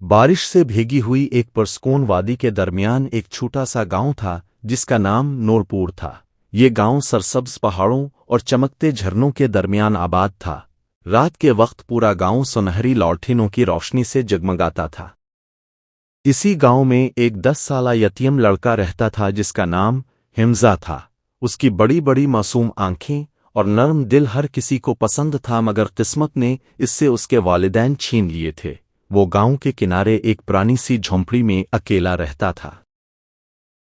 बारिश से भीगी हुई एक पुरस्कून वादी के दरमियान एक छोटा सा गांव था जिसका नाम नूरपुर था। ये गांव सरसब्ज पहाड़ों और चमकते झरनों के दरमियान आबाद था। रात के वक्त पूरा गांव सुनहरी लौठिनों की रोशनी से जगमगाता था। इसी गांव में एक 10 साला यतीम लड़का रहता था जिसका नाम हमजा था। उसकी बड़ी बड़ी मासूम आंखें और नर्म दिल हर किसी को पसंद था, मगर किस्मत ने इससे उसके वालिदैन छीन लिए थे। वो गांव के किनारे एक पुरानी सी झोंपड़ी में अकेला रहता था।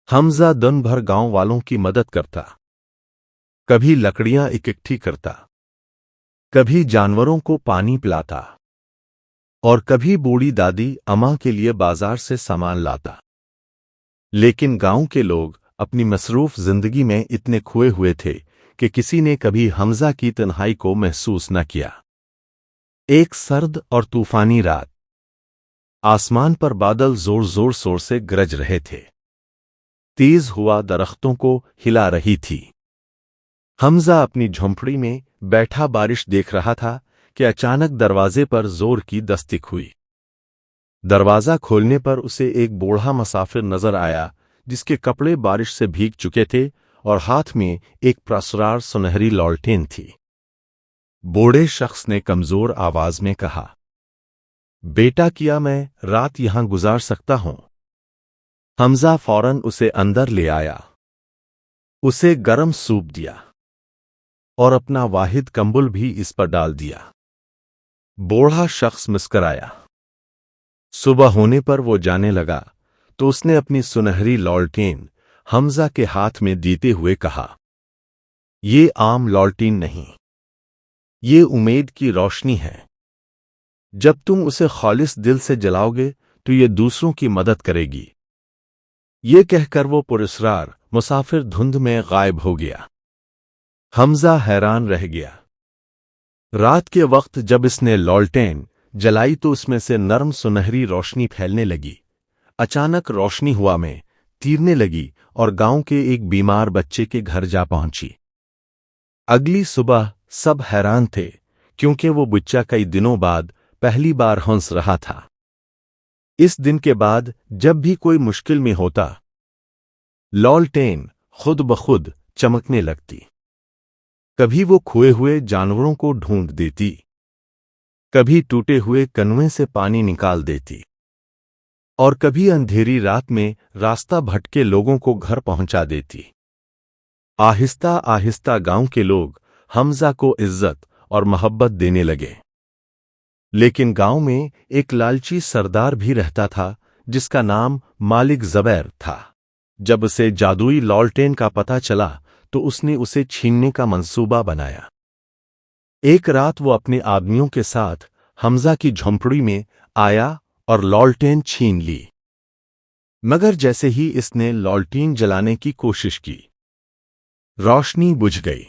हमजा दिन भर गांव वालों की मदद करता, कभी लकड़ियां इकट्ठी करता, कभी जानवरों को पानी पिलाता और कभी बूढ़ी दादी अम्मा के लिए बाजार से सामान लाता। लेकिन गांव के लोग अपनी मसरूफ जिंदगी में इतने खोए हुए थे कि किसी ने कभी हमजा की तन्हाई को महसूस न किया। एक सर्द और तूफानी रात, आसमान पर बादल जोर जोर शोर से गरज रहे थे। तेज हुआ दरख्तों को हिला रही थी। हमजा अपनी झोंपड़ी में बैठा बारिश देख रहा था कि अचानक दरवाजे पर जोर की दस्तक हुई। दरवाजा खोलने पर उसे एक बूढ़ा मुसाफिर नजर आया जिसके कपड़े बारिश से भीग चुके थे और हाथ में एक प्रसरार सुनहरी लॉलटेन थी। बूढ़े शख्स ने कमजोर आवाज में कहा, बेटा, क्या मैं रात यहां गुजार सकता हूं? हमजा फौरन उसे अंदर ले आया, उसे गरम सूप दिया और अपना वाहिद कंबल भी इस पर डाल दिया। बूढ़ा शख्स मुस्कराया। सुबह होने पर वो जाने लगा तो उसने अपनी सुनहरी लॉलटेन हमजा के हाथ में देते हुए कहा, ये आम लॉलटेन नहीं, ये उम्मीद की रोशनी है। जब तुम उसे खालिस दिल से जलाओगे तो ये दूसरों की मदद करेगी। ये कहकर वो पुरस्कार मुसाफिर धुंध में गायब हो गया। हमजा हैरान रह गया। रात के वक्त जब इसने लॉलटेन जलाई तो उसमें से नरम सुनहरी रोशनी फैलने लगी। अचानक रोशनी हवा में तीरने लगी और गांव के एक बीमार बच्चे के घर जा पहुंची। अगली सुबह सब हैरान थे क्योंकि वो बच्चा कई दिनों बाद पहली बार हंस रहा था। इस दिन के बाद जब भी कोई मुश्किल में होता, लॉलटेन खुद ब खुद चमकने लगती। कभी वो खोए हुए जानवरों को ढूंढ देती, कभी टूटे हुए कनुए से पानी निकाल देती और कभी अंधेरी रात में रास्ता भटके लोगों को घर पहुंचा देती। आहिस्ता आहिस्ता गांव के लोग हमजा को इज्जत और मोहब्बत देने लगे। लेकिन गांव में एक लालची सरदार भी रहता था जिसका नाम मालिक ज़ुबैर था। जब उसे जादुई लॉलटेन का पता चला तो उसने उसे छीनने का मंसूबा बनाया। एक रात वो अपने आदमियों के साथ हमजा की झोंपड़ी में आया और लॉलटेन छीन ली। मगर जैसे ही इसने लॉलटेन जलाने की कोशिश की, रोशनी बुझ गई।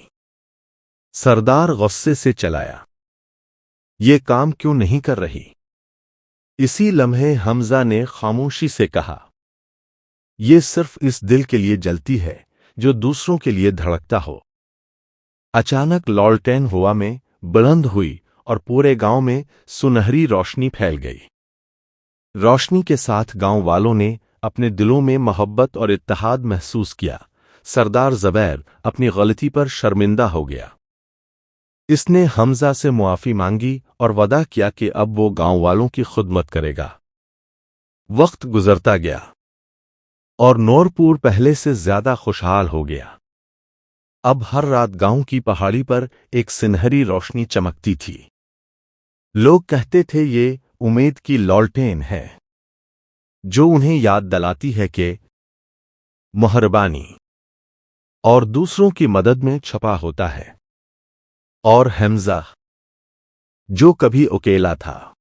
सरदार गुस्से से चलाया, ये काम क्यों नहीं कर रही? इसी लम्हे हमजा ने खामोशी से कहा, ये सिर्फ इस दिल के लिए जलती है जो दूसरों के लिए धड़कता हो। अचानक लॉलटेन हवा में बुलंद हुई और पूरे गांव में सुनहरी रोशनी फैल गई। रोशनी के साथ गांव वालों ने अपने दिलों में मोहब्बत और इत्तेहाद महसूस किया। सरदार ज़ुबैर अपनी गलती पर शर्मिंदा हो गया। इसने हमजा से मुआफ़ी मांगी और वदा किया कि अब वो गांव वालों की खुदमत करेगा। वक्त गुजरता गया और नूरपुर पहले से ज्यादा खुशहाल हो गया। अब हर रात गांव की पहाड़ी पर एक सुनहरी रोशनी चमकती थी। लोग कहते थे ये उम्मीद की लॉलटेन है जो उन्हें याद दिलाती है कि मेहरबानी और दूसरों की मदद में छुपा होता है। और हमजा, जो कभी अकेला था,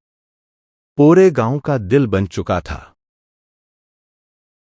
पूरे गांव का दिल बन चुका था।